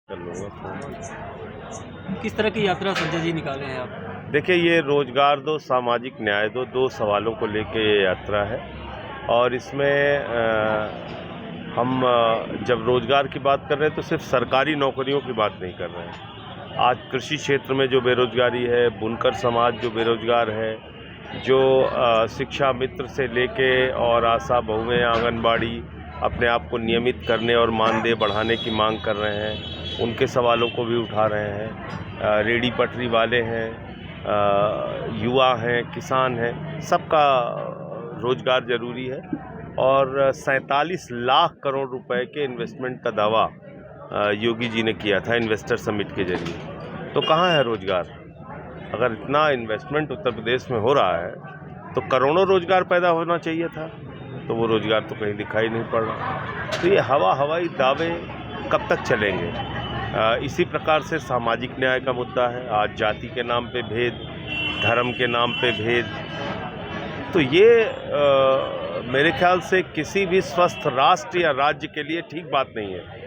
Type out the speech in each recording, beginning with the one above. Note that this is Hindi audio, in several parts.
कर लूँगा फ़ोन। किस तरह की यात्रा संजय जी निकाले हैं आप? देखिए, ये रोज़गार दो, सामाजिक न्याय दो, 2 सवालों को लेके ये यात्रा है और इसमें हम जब रोज़गार की बात कर रहे हैं तो सिर्फ सरकारी नौकरियों की बात नहीं कर रहे हैं। आज कृषि क्षेत्र में जो बेरोज़गारी है, बुनकर समाज जो बेरोज़गार है, जो शिक्षा मित्र से लेके और आशा बहुएँ आंगनबाड़ी अपने आप को नियमित करने और मानदेय बढ़ाने की मांग कर रहे हैं, उनके सवालों को भी उठा रहे हैं। रेहड़ी पटरी वाले हैं, युवा हैं, किसान हैं, सबका रोज़गार ज़रूरी है और 47 लाख करोड़ रुपए के इन्वेस्टमेंट का दावा योगी जी ने किया था इन्वेस्टर समिट के जरिए। तो कहाँ है रोज़गार? अगर इतना इन्वेस्टमेंट उत्तर प्रदेश में हो रहा है तो करोड़ों रोज़गार पैदा होना चाहिए था, तो वो रोज़गार तो कहीं दिखाई नहीं पड़ रहा। तो ये हवाई दावे कब तक चलेंगे? इसी प्रकार से सामाजिक न्याय का मुद्दा है। आज जाति के नाम पे भेद, धर्म के नाम पे भेद, तो ये मेरे ख्याल से किसी भी स्वस्थ राष्ट्र या राज्य के लिए ठीक बात नहीं है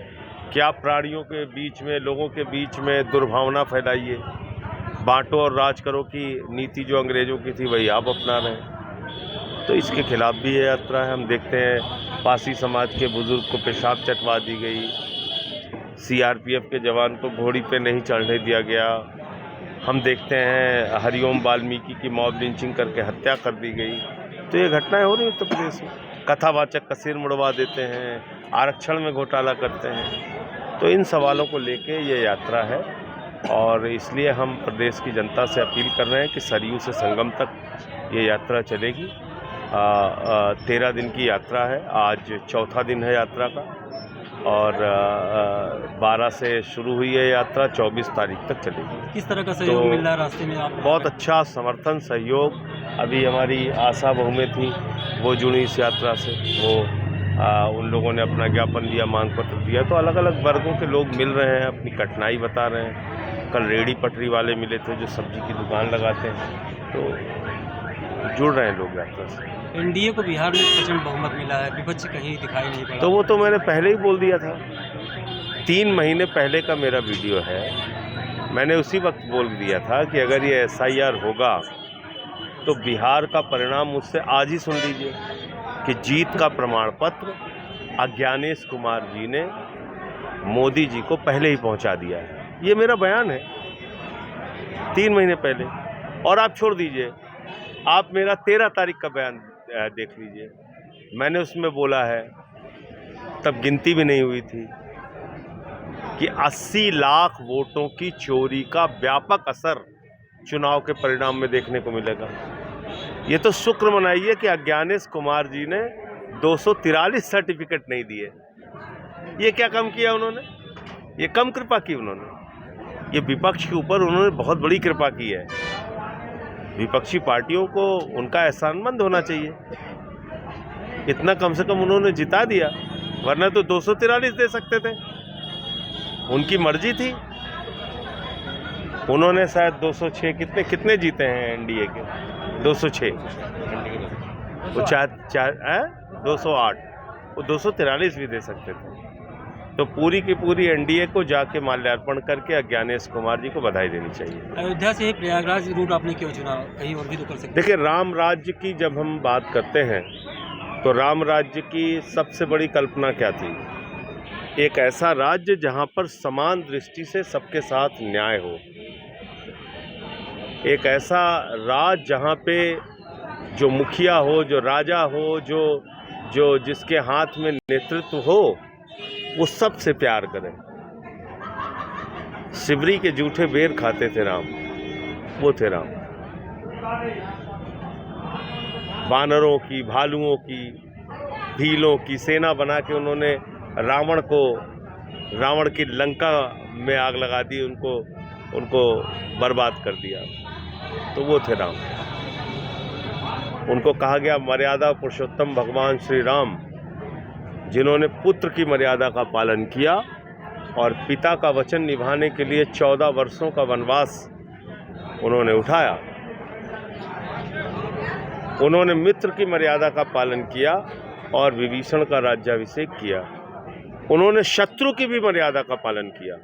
कि आप प्राणियों के बीच में, लोगों के बीच में दुर्भावना फैलाइए, बांटो और राज करो की नीति जो अंग्रेजों की थी वही आप अपना रहे हैं। तो इसके खिलाफ भी ये यात्रा है। हम देखते हैं पासी समाज के बुजुर्ग को पेशाब चटवा दी गई, सीआरपीएफ के जवान को घोड़ी पे नहीं चढ़ने दिया गया। हम देखते हैं हरिओम वाल्मीकि की मॉब लिंचिंग करके हत्या कर दी गई। तो ये घटनाएं हो रही उत्तर प्रदेश में। कथावाचक का सिर मुड़वा देते हैं, आरक्षण में घोटाला करते हैं। तो इन सवालों को लेके ये यात्रा है और इसलिए हम प्रदेश की जनता से अपील कर रहे हैं कि सरयू से संगम तक ये यात्रा चलेगी। 13 दिन की यात्रा है, आज चौथा दिन है यात्रा का और 12 से शुरू हुई है यात्रा, 24 तारीख तक चलेगी। किस तरह का सहयोग मिल रहा है रास्ते में आप? बहुत अच्छा समर्थन सहयोग। अभी हमारी आशा बहुएँ थी, वो जुड़ी इस यात्रा से। वो उन लोगों ने अपना ज्ञापन दिया, मांग पत्र दिया। तो अलग अलग वर्गों के लोग मिल रहे हैं, अपनी कठिनाई बता रहे हैं। कल रेहड़ी पटरी वाले मिले थे जो सब्जी की दुकान लगाते हैं, तो जुड़ रहे हैं लोग यात्रा से। एनडीए को बिहार में प्रचंड बहुमत मिला है, विपक्ष कहीं दिखाई नहीं पड़ा। तो वो तो मैंने पहले ही बोल दिया था। 3 महीने पहले का मेरा वीडियो है, मैंने उसी वक्त बोल दिया था कि अगर ये एसआईआर होगा तो बिहार का परिणाम मुझसे आज ही सुन लीजिए कि जीत का प्रमाण पत्र अज्ञानेश कुमार जी ने मोदी जी को पहले ही पहुंचा दिया है। ये मेरा बयान है 3 महीने पहले। और आप छोड़ दीजिए, आप मेरा 13 तारीख का बयान देख लीजिए। मैंने उसमें बोला है, तब गिनती भी नहीं हुई थी, कि 80 लाख वोटों की चोरी का व्यापक असर चुनाव के परिणाम में देखने को मिलेगा। ये तो शुक्र मनाइए कि अज्ञानेश कुमार जी ने 243 सर्टिफिकेट नहीं दिए। ये क्या कम किया उन्होंने? ये कम कृपा की उन्होंने। ये विपक्ष के ऊपर उन्होंने बहुत बड़ी कृपा की है। विपक्षी पार्टियों को उनका एहसानमंद होना चाहिए। इतना कम से कम उन्होंने जिता दिया, वरना तो 243 दे सकते थे। उनकी मर्जी थी। उन्होंने शायद 206 कितने जीते हैं एनडीए के? 206। वो 208, वो 243 भी दे सकते थे। तो पूरी की पूरी एनडीए को जाके माल्यार्पण करके अज्ञानेश कुमार जी को बधाई देनी चाहिए। अयोध्या से प्रयागराज रूट आपने क्यों चुना? कहीं और भी तो कर सकते। देखिए, राम राज्य की जब हम बात करते हैं तो राम राज्य की सबसे बड़ी कल्पना क्या थी? एक ऐसा राज्य जहां पर समान दृष्टि से सबके साथ न्याय हो। एक ऐसा राज्य जहां पे जो मुखिया हो, जो राजा हो, जो जिसके हाथ में नेतृत्व हो, वो सबसे प्यार करे। सिबरी के जूठे बेर खाते थे राम, वो थे राम। बानरों की, भालुओं की, भीलों की सेना बना के उन्होंने रावण की लंका में आग लगा दी, उनको बर्बाद कर दिया। तो वो थे राम। उनको कहा गया मर्यादा पुरुषोत्तम भगवान श्री राम, जिन्होंने पुत्र की मर्यादा का पालन किया और पिता का वचन निभाने के लिए 14 वर्षों का वनवास उन्होंने उठाया। उन्होंने मित्र की मर्यादा का पालन किया और विभीषण का राज्याभिषेक किया। उन्होंने शत्रु की भी मर्यादा का पालन किया।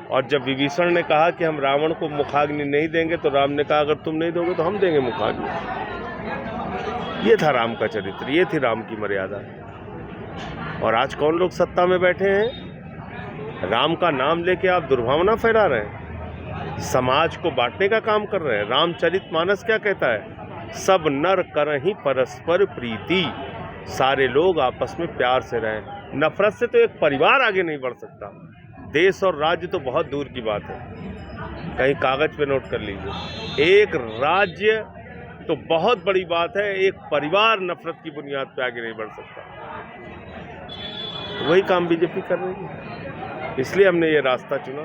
और जब विभीषण ने कहा कि हम रावण को मुखाग्नि नहीं देंगे, तो राम ने कहा अगर तुम नहीं दोगे तो हम देंगे मुखाग्नि। ये था राम का चरित्र, ये थी राम की मर्यादा। और आज कौन लोग सत्ता में बैठे हैं, राम का नाम लेके आप दुर्भावना फैला रहे हैं, समाज को बांटने का काम कर रहे हैं। रामचरितमानस क्या कहता है, सब नर करहीं परस्पर प्रीति, सारे लोग आपस में प्यार से रहें। नफरत से तो एक परिवार आगे नहीं बढ़ सकता, देश और राज्य तो बहुत दूर की बात है, कहीं कागज पे नोट कर लीजिए। एक राज्य तो बहुत बड़ी बात है, एक परिवार नफरत की बुनियाद पे आगे नहीं बढ़ सकता। वही काम बीजेपी कर रही है, इसलिए हमने ये रास्ता चुना।